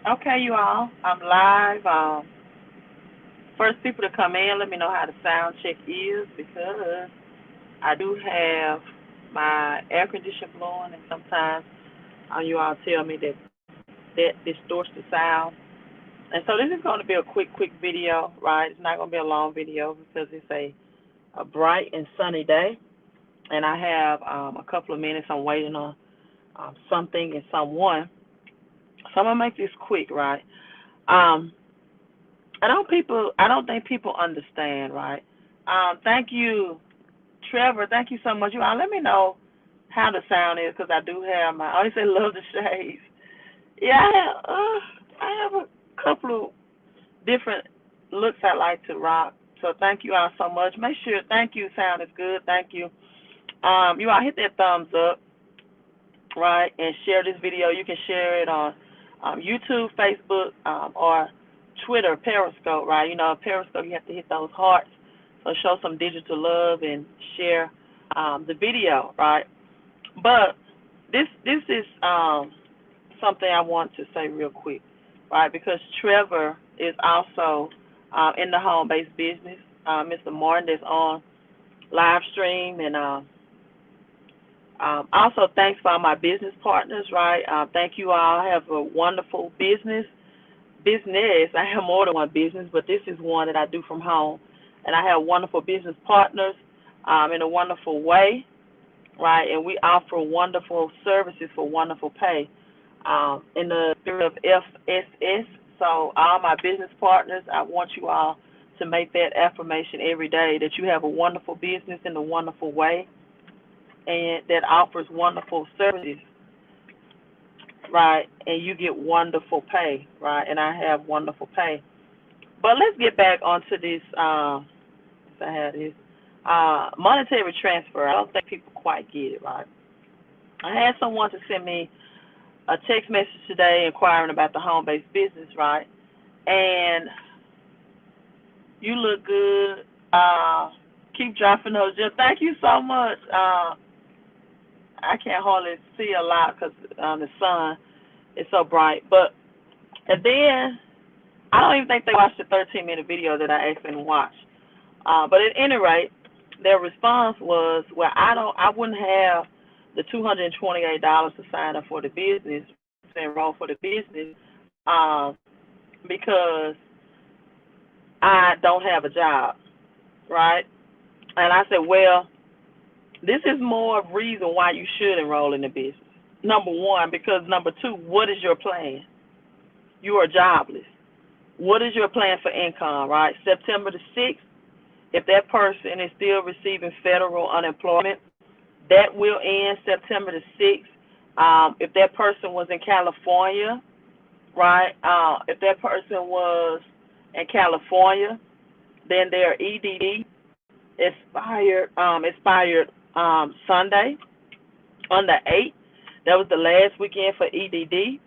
Okay, you all. I'm live. First people to come in, let me know how the sound check is because I do have my air conditioner blowing, and sometimes you all tell me that distorts the sound. And so this is going to be a quick video, right? It's not going to be a long video because it's a bright and sunny day, and I have a couple of minutes. I'm waiting on something and someone. So I'm gonna make this quick, right? Um, I don't think people understand, right? Thank you, Trevor. Thank you so much. You all let me know how the sound is because I do have my. I always say love the shades. Yeah, I have a couple of different looks I like to rock. So thank you all so much. Make sure thank you sound is good. Thank you. You all hit that thumbs up, right, and share this video. You can share it on YouTube, Facebook, or Twitter, Periscope, right? You know, Periscope, you have to hit those hearts. So show some digital love and share the video, right? But this is something I want to say real quick, right? Because Trevor is also in the home-based business. Mr. Martin that's on live stream and also, thanks for all my business partners, right? Thank you all. I have a wonderful business. I have more than one business, but this is one that I do from home. And I have wonderful business partners in a wonderful way, right? And we offer wonderful services for wonderful pay in the spirit of FSS. So all my business partners, I want you all to make that affirmation every day that you have a wonderful business in a wonderful way and that offers wonderful services, right? And you get wonderful pay, right? And I have wonderful pay. But let's get back onto this. I had this monetary transfer. I don't think people quite get it, right? I had someone to send me a text message today inquiring about the home-based business, right? And you look good. Keep dropping those gems. Thank you so much. I can't hardly see a lot because the sun is so bright. But and then I don't even think they watched the 13-minute video that I asked them to watch. But at any rate, their response was, "Well, I wouldn't have the $228 to sign up for the business, to enroll for the business, because I don't have a job, right?" And I said, "Well, this is more of reason why you should enroll in the business. Number one, because number two, what is your plan? You are jobless. What is your plan for income, right? September the 6th, if that person is still receiving federal unemployment, that will end September the 6th. If that person was in California, right, if that person was in California, then their EDD expired Sunday on the 8th. That was the last weekend for EDD.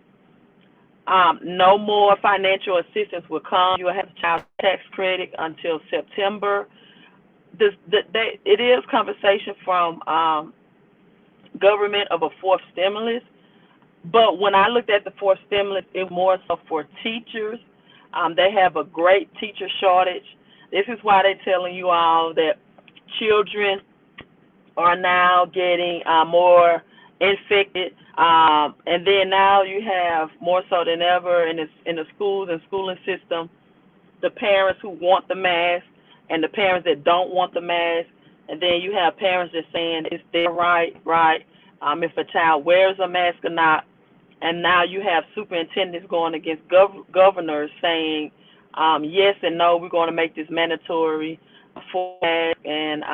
No more financial assistance will come. You will have a child tax credit until September. It is conversation from government of a fourth stimulus, but when I looked at the fourth stimulus, it was more so for teachers. They have a great teacher shortage. This is why they're telling you all that children are now getting more infected, and then now you have more so than ever in the schools and schooling system, the parents who want the mask and the parents that don't want the mask, and then you have parents that saying it's their right, if a child wears a mask or not, and now you have superintendents going against governors saying yes and no, we're going to make this mandatory for mask, and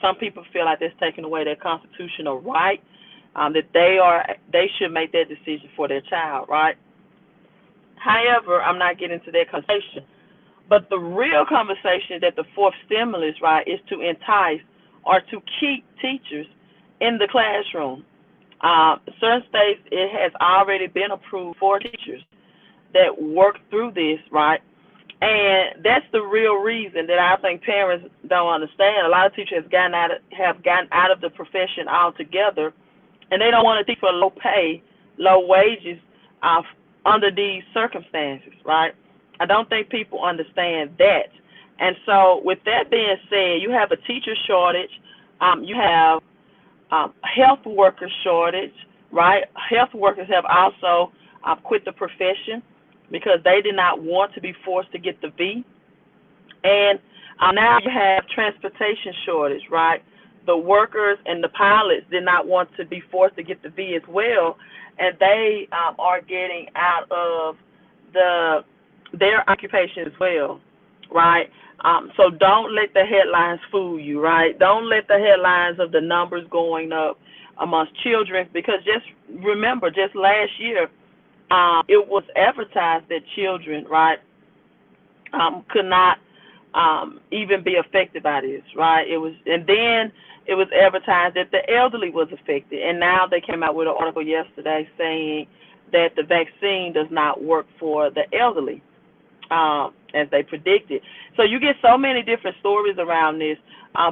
some people feel like that's taking away their constitutional right, that they should make that decision for their child, right? However, I'm not getting into that conversation. But the real conversation that the fourth stimulus, right, is to entice or to keep teachers in the classroom. Certain states, it has already been approved for teachers that work through this, right? And that's the real reason that I think parents don't understand. A lot of teachers have gotten out of the profession altogether, and they don't want to teach for low pay, low wages, under these circumstances, right? I don't think people understand that. And so, with that being said, you have a teacher shortage, you have health worker shortage, right? Health workers have also quit the profession because they did not want to be forced to get the V. And now you have transportation shortage, right? The workers and the pilots did not want to be forced to get the V as well, and they are getting out of their occupation as well, right? So don't let the headlines fool you, right? Don't let the headlines of the numbers going up amongst children, because just remember, just last year, it was advertised that children, right, could not even be affected by this, right? And then it was advertised that the elderly was affected, and now they came out with an article yesterday saying that the vaccine does not work for the elderly, as they predicted. So you get so many different stories around this,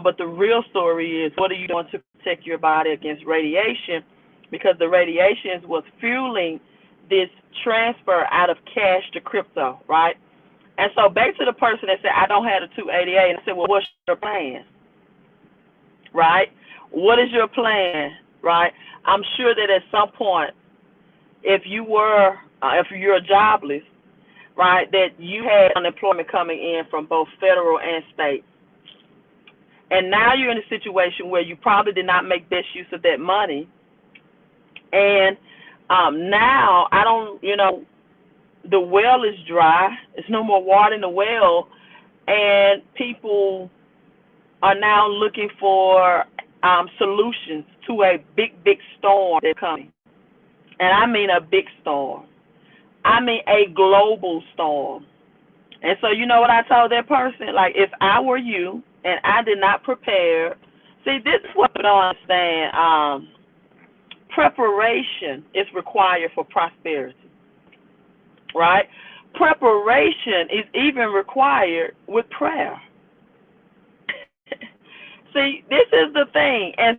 but the real story is, what are you doing to protect your body against radiation? Because the radiation is what's fueling this transfer out of cash to crypto, right? And so back to the person that said, I don't have a 288, and I said, well, what's your plan, right? What is your plan, right? I'm sure that at some point, if you're jobless, right, that you had unemployment coming in from both federal and state. And now you're in a situation where you probably did not make best use of that money. And now, the well is dry. There's no more water in the well. And people are now looking for solutions to a big, big storm that's coming. And I mean a big storm. I mean a global storm. And so you know what I told that person? Like, if I were you and I did not prepare, see, this is what I don't understand. Preparation is required for prosperity, right? Preparation is even required with prayer. See, this is the thing. And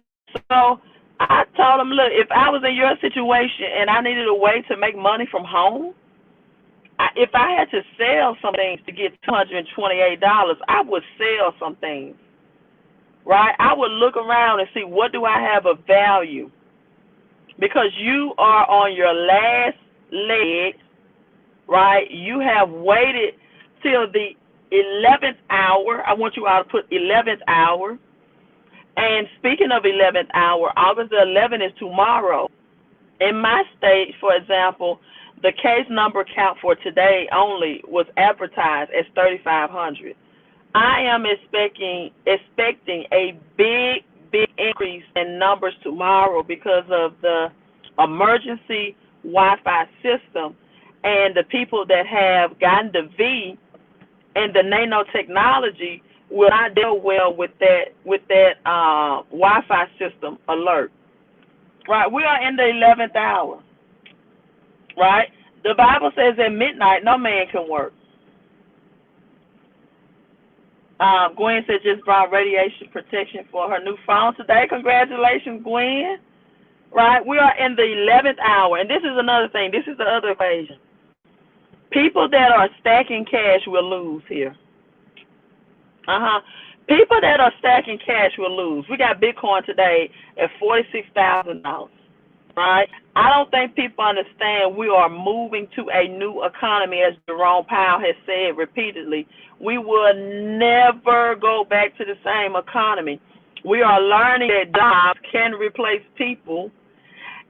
so I told him, look, if I was in your situation and I needed a way to make money from home, if I had to sell some things to get $228, I would sell some things, right? I would look around and see, what do I have of value? Because you are on your last leg, right? You have waited till the 11th hour. I want you all to put 11th hour. And speaking of 11th hour, August the 11th is tomorrow. In my state, for example, the case number count for today only was advertised as 3,500. I am expecting a big increase in numbers tomorrow because of the emergency Wi-Fi system, and the people that have gotten the V and the nanotechnology will not deal well with that Wi-Fi system alert. Right, we are in the 11th hour. Right, the Bible says at midnight no man can work. Gwen said just brought radiation protection for her new phone today. Congratulations, Gwen. Right, we are in the 11th hour, and this is another thing. This is the other equation. People that are stacking cash will lose here. People that are stacking cash will lose. We got Bitcoin today at $46,000. Right? I don't think people understand we are moving to a new economy, as Jerome Powell has said repeatedly. We will never go back to the same economy. We are learning that jobs can replace people,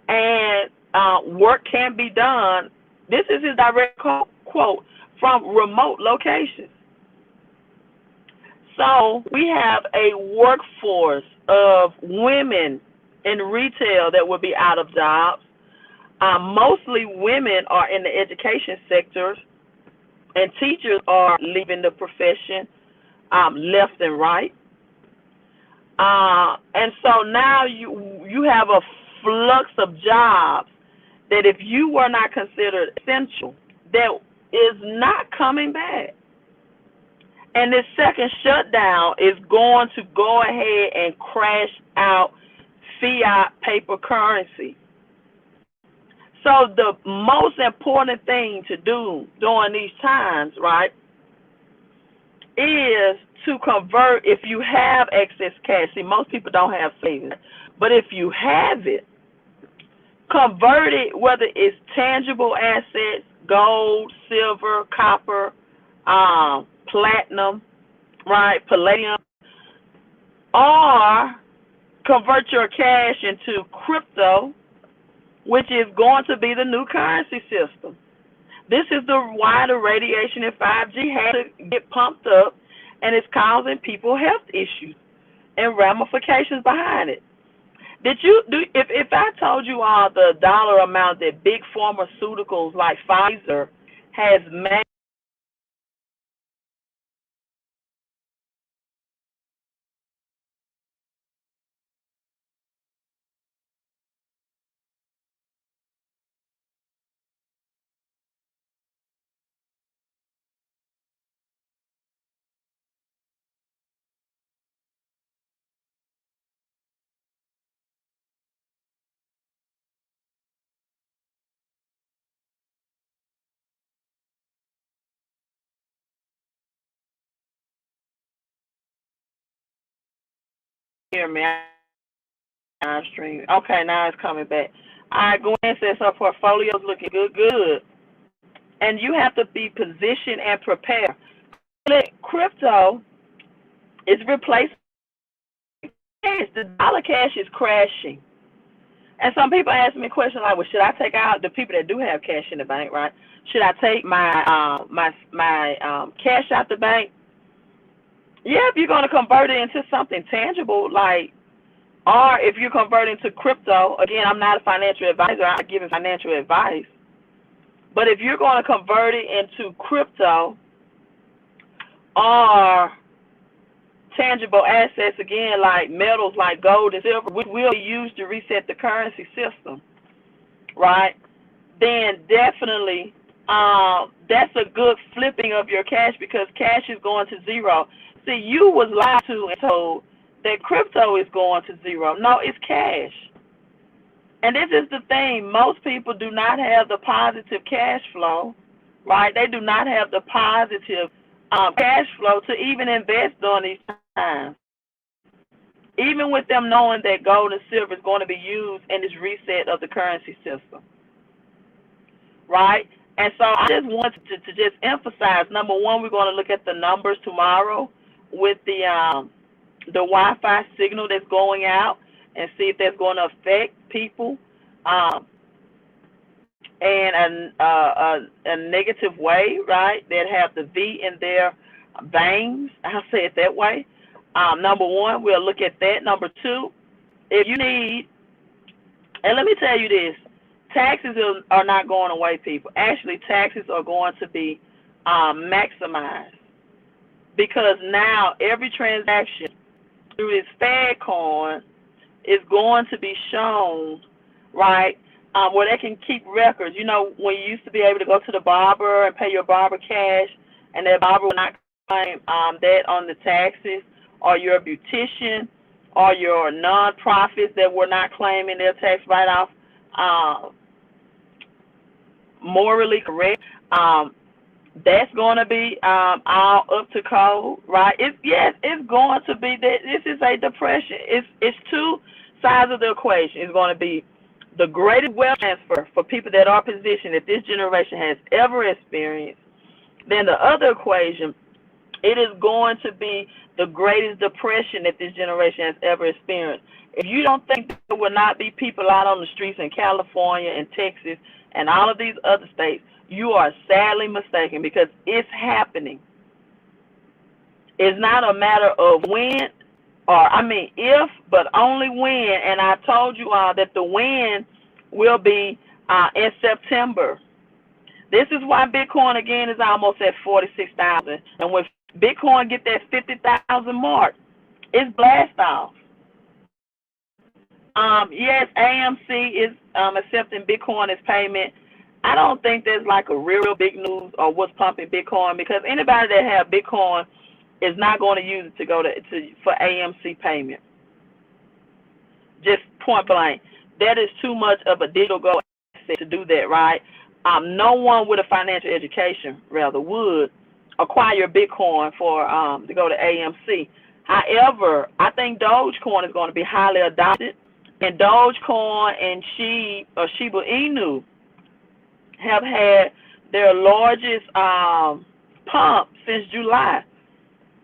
and work can be done. This is his direct quote from remote locations. So we have a workforce of women in retail that will be out of jobs. Mostly women are in the education sectors, and teachers are leaving the profession left and right. And so now you have a flux of jobs that, if you were not considered essential, that is not coming back. And this second shutdown is going to go ahead and crash out fiat paper currency. So the most important thing to do during these times, right, is to convert. If you have excess cash, see, most people don't have savings, but if you have it, convert it, whether it's tangible assets, gold, silver, copper, platinum, right, palladium, or convert your cash into crypto, which is going to be the new currency system. This is the why the radiation in 5G had to get pumped up, and it's causing people health issues and ramifications behind it. Did you do if I told you all the dollar amount that big pharmaceuticals like Pfizer has made here, man? Stream. Okay, now it's coming back. All right, Gwen says her portfolio's looking good. And you have to be positioned and prepared. Crypto is replacing cash. The dollar cash is crashing. And some people ask me a question like, well, should I take out the people that do have cash in the bank, right? Should I take my cash out the bank? Yeah, if you're going to convert it into something tangible, like, or if you're converting to crypto, again, I'm not a financial advisor. I'm not giving financial advice. But if you're going to convert it into crypto or tangible assets, again, like metals like gold and silver, which will be used to reset the currency system, right? Then definitely that's a good flipping of your cash, because cash is going to zero. See, you was lied to and told that crypto is going to zero. No, it's cash. And this is the thing. Most people do not have the positive cash flow, right? They do not have the positive cash flow to even invest during these times. Even with them knowing that gold and silver is going to be used in this reset of the currency system, right? And so I just want to just emphasize, number one, we're going to look at the numbers tomorrow with the Wi-Fi signal that's going out, and see if that's going to affect people in a negative way, right? That have the V in their veins. I'll say it that way. Number one, we'll look at that. Number two, if you need, and let me tell you this, taxes are not going away, people. Actually, taxes are going to be maximized, because now every transaction through this FedCoin is going to be shown, right, where they can keep records. You know, when you used to be able to go to the barber and pay your barber cash, and that barber will not claim that on the taxes, or your beautician, or your non-profits that were not claiming their tax write-off morally correct. That's going to be all up to code, right? It's going to be that. This is a depression. It's two sides of the equation. It's going to be the greatest wealth transfer for people that are positioned that this generation has ever experienced. Then the other equation, it is going to be the greatest depression that this generation has ever experienced. If you don't think there will not be people out on the streets in California and Texas and all of these other states, you are sadly mistaken, because it's happening. It's not a matter of when, if, but only when. And I told you all that the when will be in September. This is why Bitcoin, again, is almost at 46,000. And when Bitcoin get that 50,000 mark, it's blast off. Yes, AMC is accepting Bitcoin as payment. I don't think there's like a real big news or what's pumping Bitcoin, because anybody that have Bitcoin is not going to use it to go for AMC payment. Just point blank. That is too much of a digital gold asset to do that, right? No one with a financial education, rather, would acquire Bitcoin for to go to AMC. However, I think Dogecoin is going to be highly adopted, and Dogecoin and Shiba Inu have had their largest pump since July.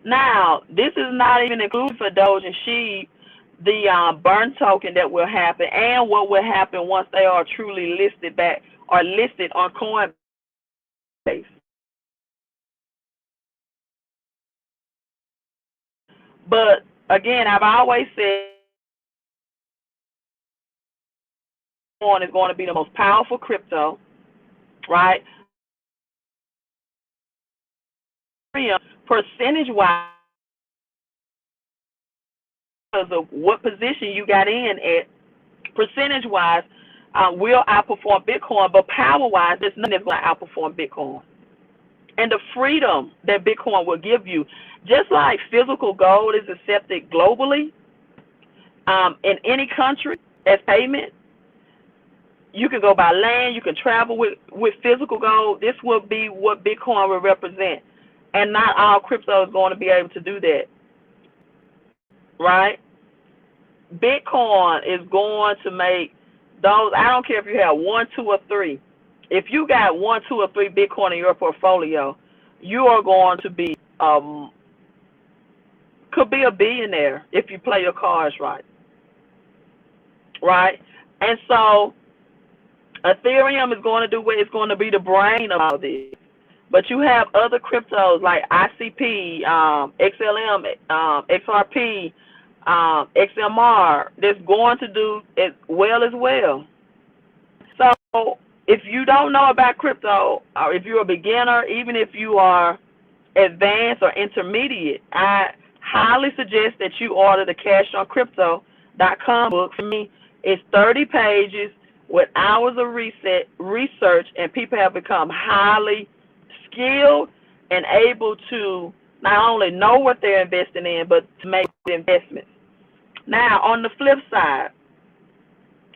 Now, this is not even included for Doge and Sheep, the burn token that will happen, and what will happen once they are truly listed back or listed on Coinbase. But again, I've always said Bitcoin is going to be the most powerful crypto, right? Percentage wise, because of what position you got in at, percentage wise, will outperform Bitcoin, but power wise, there's nothing that's going to outperform Bitcoin. And the freedom that Bitcoin will give you, just like physical gold is accepted globally in any country as payment, you can go by land, you can travel with physical gold. This will be what Bitcoin will represent. And not all crypto is going to be able to do that, right? Bitcoin is going to make those, I don't care if you have 1, 2, or 3. If you got 1, 2, or 3 Bitcoin in your portfolio, you are going to be, could be a billionaire if you play your cards right, right? And so Ethereum is going to do what it's going to be the brain of all this. But you have other cryptos like ICP, XLM, XRP, XMR that's going to do as well. So if you don't know about crypto, or if you're a beginner, even if you are advanced or intermediate, I highly suggest that you order the CashOnCrypto.com book. For me, it's 30 pages with hours of research, and people have become highly skilled and able to not only know what they're investing in, but to make the investments. Now, on the flip side,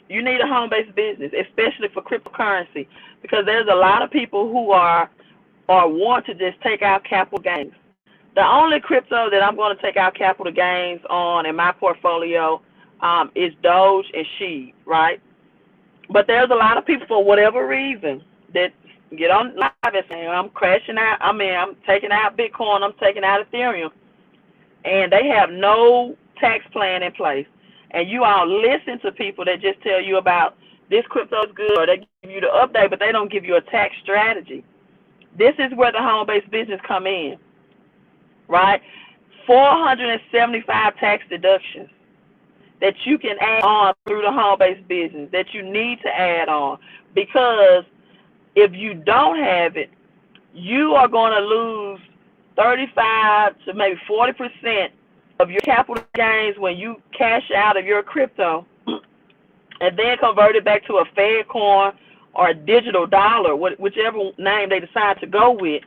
you need a home-based business, especially for cryptocurrency, because there's a lot of people who are or want to just take out capital gains. The only crypto that I'm going to take out capital gains on in my portfolio is Doge and Sheep, right? But there's a lot of people, for whatever reason, that get on live and say, I'm crashing out, I'm taking out Bitcoin, I'm taking out Ethereum, and they have no tax plan in place. And you all listen to people that just tell you about this crypto is good, or they give you the update, but they don't give you a tax strategy. This is where the home-based business come in, right? 475 tax deductions that you can add on through the home-based business that you need to add on, because if you don't have it, you are going to lose 35 to maybe 40% of your capital gains when you cash out of your crypto and then convert it back to a Fed coin or a digital dollar, whichever name they decide to go with.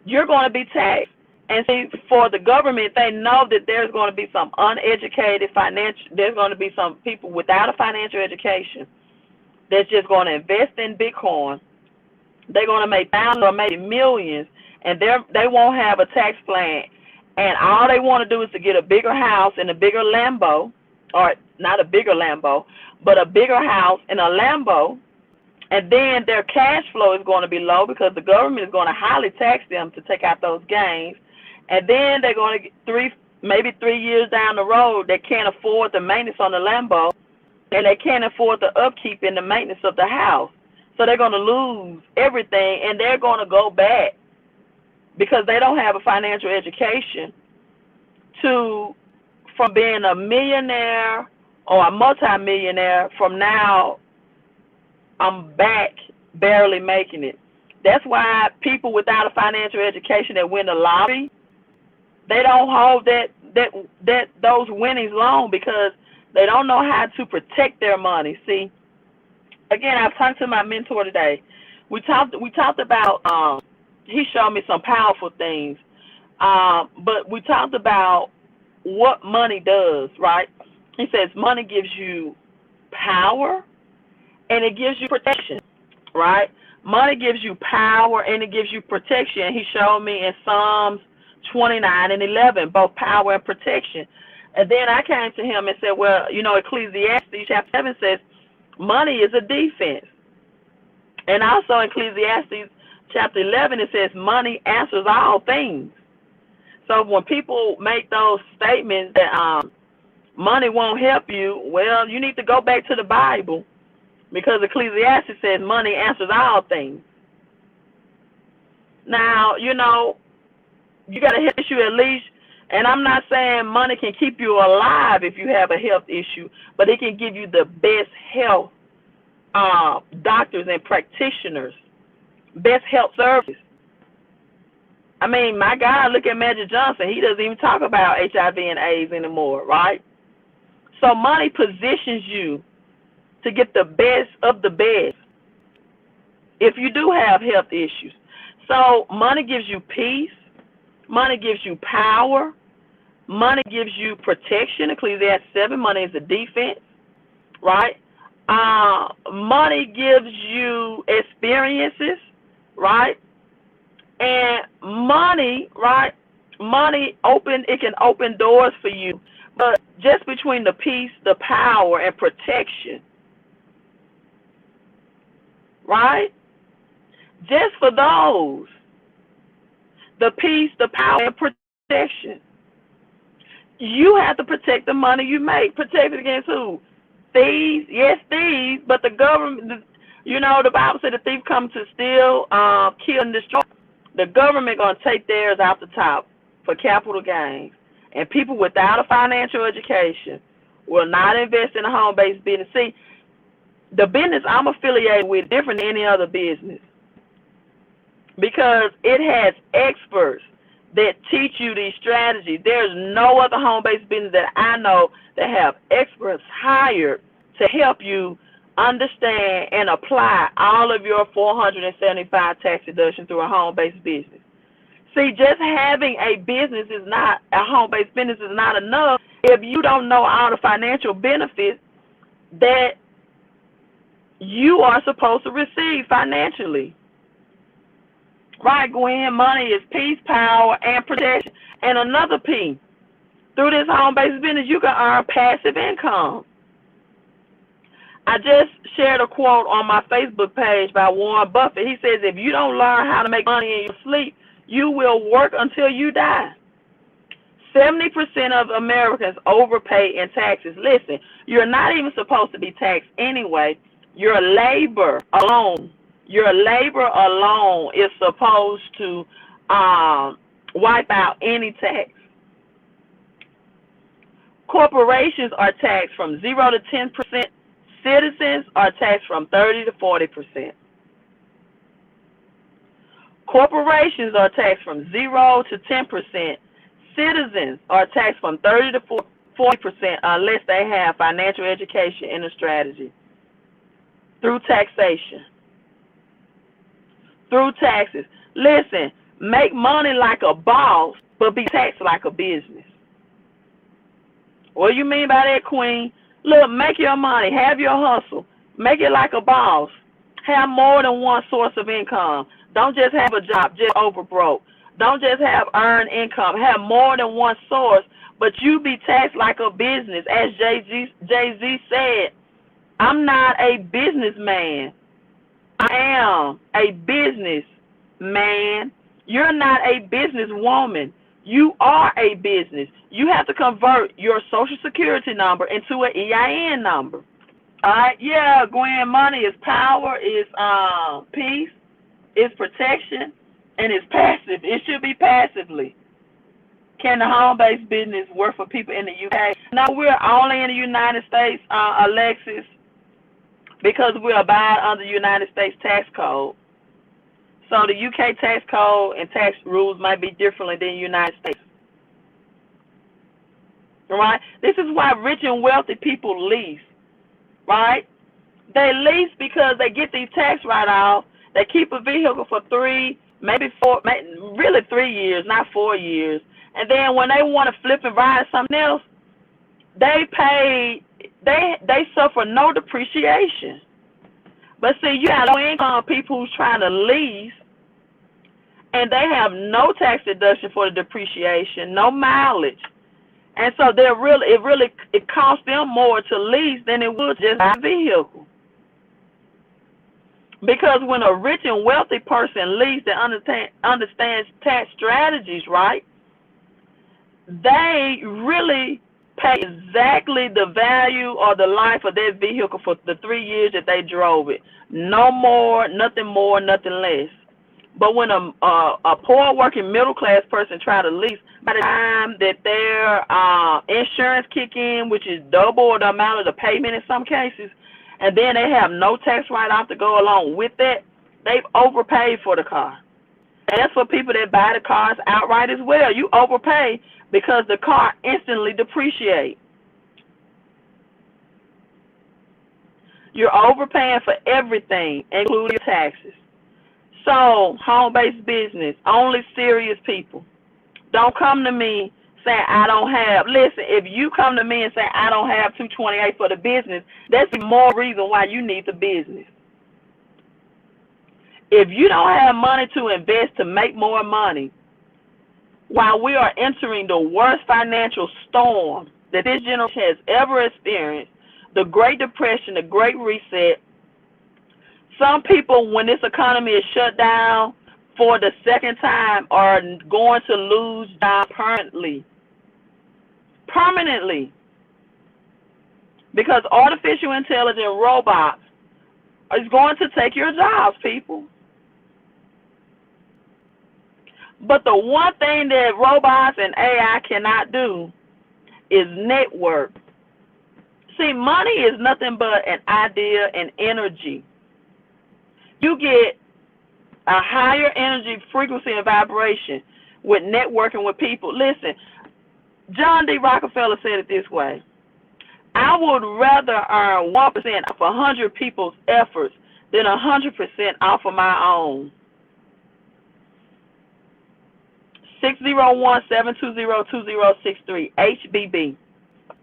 You're going to be taxed. And see, for the government, they know that there's going to be some uneducated there's going to be some people without a financial education that's just going to invest in Bitcoin. They're going to make thousands or maybe millions, and they won't have a tax plan. And all they want to do is to get a bigger house and a bigger Lambo, or not a bigger Lambo, but a bigger house and a Lambo. And then their cash flow is going to be low because the government is going to highly tax them to take out those gains. And then they're going to get maybe 3 years down the road, they can't afford the maintenance on the Lambo, and they can't afford the upkeep and the maintenance of the house. So they're going to lose everything, and they're going to go back because they don't have a financial education from being a millionaire or a multimillionaire from now I'm back barely making it. That's why people without a financial education that win the lottery, they don't hold those winnings long because they don't know how to protect their money. See, again, I've talked to my mentor today. We talked about he showed me some powerful things, but we talked about what money does, right? He says money gives you power and it gives you protection. right? Money gives you power and it gives you protection. He showed me in Psalms 29 and 11, both power and protection. And then I came to him and said, well, Ecclesiastes chapter 7 says money is a defense. And also Ecclesiastes chapter 11, it says money answers all things. So when people make those statements that money won't help you, well, you need to go back to the Bible, because Ecclesiastes says money answers all things. Now, you got a health issue at least, and I'm not saying money can keep you alive if you have a health issue, but it can give you the best health doctors and practitioners, best health service. I mean, my God, look at Magic Johnson. He doesn't even talk about HIV and AIDS anymore, right? So money positions you to get the best of the best if you do have health issues. So money gives you peace. Money gives you power. Money gives you protection. Ecclesiastes 7, money is a defense, right? Money gives you experiences, right? And money, right? It can open doors for you. But just between the peace, the power, and protection, right? Just for those, the peace, the power, and protection. You have to protect the money you make. Protect it against who? Thieves. Yes, thieves, but the government, the Bible said the thief comes to steal, kill, and destroy. The government going to take theirs out the top for capital gains. And people without a financial education will not invest in a home-based business. See, the business I'm affiliated with is different than any other business, because it has experts that teach you these strategies. There's no other home-based business that I know that have experts hired to help you understand and apply all of your 475 tax deductions through a home-based business. See, just having a business is not, a home-based business is not enough if you don't know all the financial benefits that you are supposed to receive financially. Right, Gwen? Money is peace, power, and protection. And another P, through this home-based business, you can earn passive income. I just shared a quote on my Facebook page by Warren Buffett. He says, if you don't learn how to make money in your sleep, you will work until you die. 70% of Americans overpay in taxes. Listen, you're not even supposed to be taxed anyway. Your labor alone is supposed to wipe out any tax. Corporations are taxed from 0 to 10%. Citizens are taxed from 30 to 40%. Corporations are taxed from 0 to 10%. Citizens are taxed from 30 to 40% unless they have financial education and a strategy. Through taxation. Through taxes. Listen, make money like a boss, but be taxed like a business. What do you mean by that, Queen? Look, make your money. Have your hustle. Make it like a boss. Have more than one source of income. Don't just have a job, just over broke. Don't just have earned income. Have more than one source, but you be taxed like a business. As Jay-Z said, I'm not a businessman. I am a businessman. You're not a businesswoman. You are a business. You have to convert your Social Security number into an EIN number. All right? Yeah, Gwen, money is power, is peace, is protection, and it's passive. It should be passively. Can the home-based business work for people in the UK? No, we're only in the United States, Alexis, because we abide under the United States tax code. So the UK tax code and tax rules might be differently than the United States. Right? This is why rich and wealthy people lease. Right? They lease because they get these tax write-offs. They keep a vehicle for 3, maybe 4, really 3 years, not 4 years. And then when they want to flip and ride something else, they suffer no depreciation. But see, you have low-income people who's trying to lease, and they have no tax deduction for the depreciation, no mileage. And so it costs them more to lease than it would just buy a vehicle. Because when a rich and wealthy person leases that understands tax strategies, right, they really pay exactly the value or the life of their vehicle for the 3 years that they drove it. No more, nothing less. But when a poor working middle class person try to lease, by the time that their insurance kick in, which is double the amount of the payment in some cases, and then they have no tax write-off to go along with that, they've overpaid for the car. And that's for people that buy the cars outright as well. You overpay because the car instantly depreciates. You're overpaying for everything, including your taxes. So, home-based business, only serious people. Don't come to me saying I don't have. Listen, if you come to me and say I don't have $228 for the business, that's more reason why you need the business. If you don't have money to invest to make more money, while we are entering the worst financial storm that this generation has ever experienced, the Great Depression, the Great Reset, some people, when this economy is shut down for the second time, are going to lose jobs permanently. Permanently. Because artificial intelligence robots is going to take your jobs, people. But the one thing that robots and AI cannot do is network. See, money is nothing but an idea and energy. You get a higher energy frequency and vibration with networking with people. Listen, John D. Rockefeller said it this way: I would rather earn 1% off 100 people's efforts than 100% off of my own. 601-720-2063, HBB.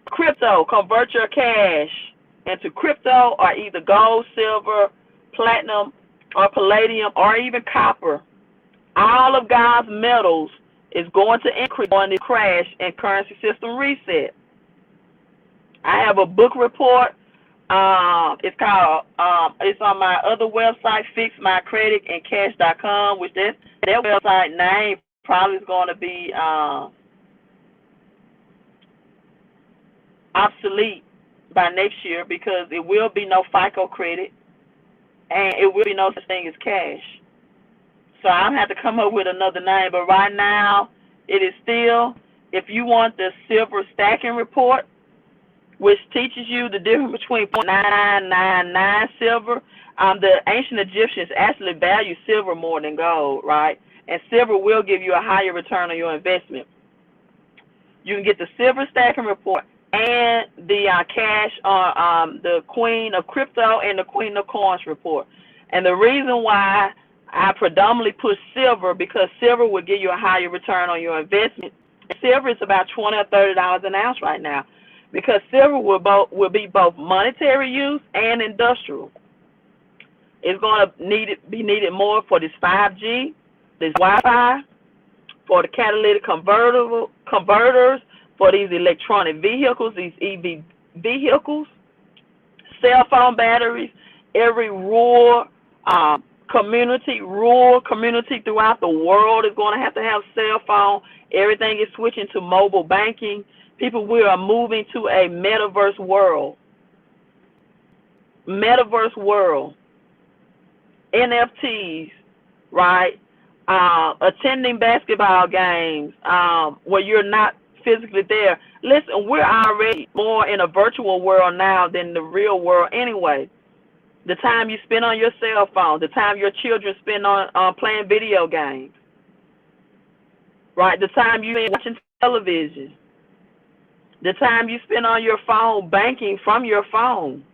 Crypto, convert your cash into crypto or either gold, silver, platinum, or palladium, or even copper. All of God's metals is going to increase on this crash and currency system reset. I have a book report. It's called, it's on my other website, fixmycreditandcash.com, which that website name probably is going to be obsolete by next year, because it will be no FICO credit and it will be no such thing as cash. So I'm going to have to come up with another name. But right now, it is still, if you want the silver stacking report, which teaches you the difference between 0.9999 silver, the ancient Egyptians actually value silver more than gold, right? And silver will give you a higher return on your investment. You can get the silver stacking report and the cash on the Queen of Crypto and the Queen of Coins report. And the reason why I predominantly push silver, because silver will give you a higher return on your investment. Silver is about $20 or $30 an ounce right now, because silver will be both monetary use and industrial. It's going to be needed more for this 5G, this Wi-Fi, for the catalytic converters, for these electronic vehicles, these EV vehicles, cell phone batteries. Every rural community throughout the world is going to have cell phone. Everything is switching to mobile banking. People, we are moving to a metaverse world. Metaverse world. NFTs, right? Attending basketball games where you're not physically there. Listen, we're already more in a virtual world now than the real world anyway. The time you spend on your cell phone, the time your children spend on playing video games, right? The time you spend watching television, the time you spend on your phone banking from your phone.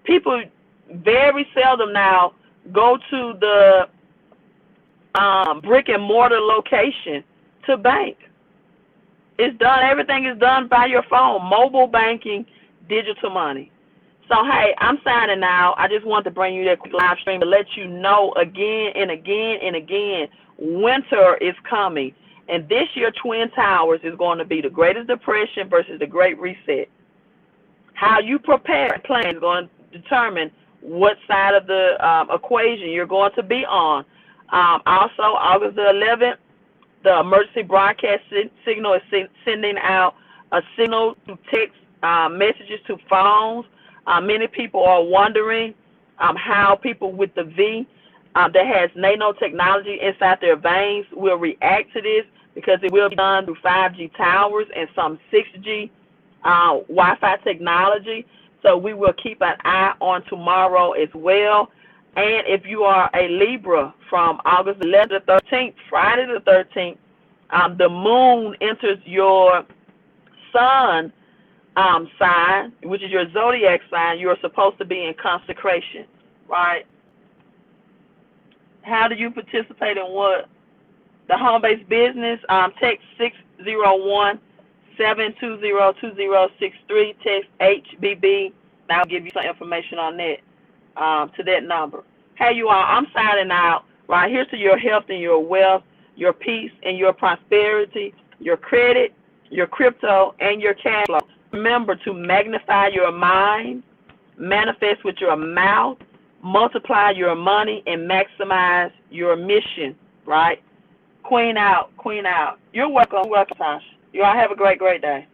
People very seldom now go to the brick and mortar location to bank. It's done. Everything is done by your phone. Mobile banking, digital money. So, hey, I'm signing out. I just wanted to bring you that quick live stream to let you know again and again and again, winter is coming. And this year, Twin Towers is going to be the Greatest Depression versus the Great Reset. How you prepare and plan is going to determine what side of the equation you're going to be on. Also, August the 11th, the emergency broadcast signal is sending out a signal to text messages to phones. Many people are wondering how people with the V that has nanotechnology inside their veins will react to this, because it will be done through 5G towers and some 6G Wi-Fi technology. So we will keep an eye on tomorrow as well. And if you are a Libra, from August 11th to 13th, Friday the 13th, the moon enters your sun sign, which is your zodiac sign. You are supposed to be in consecration, right? How do you participate in what? The home-based business, text 601-720-2063, text HBB. I'll give you some information on that, to that number. Hey, you all, I'm signing out. Right, here's to your health and your wealth, your peace and your prosperity, your credit, your crypto, and your cash flow. Remember to magnify your mind, manifest with your mouth, multiply your money, and maximize your mission, right? Queen out, queen out. You're welcome, Tasha. You all have a great, great day.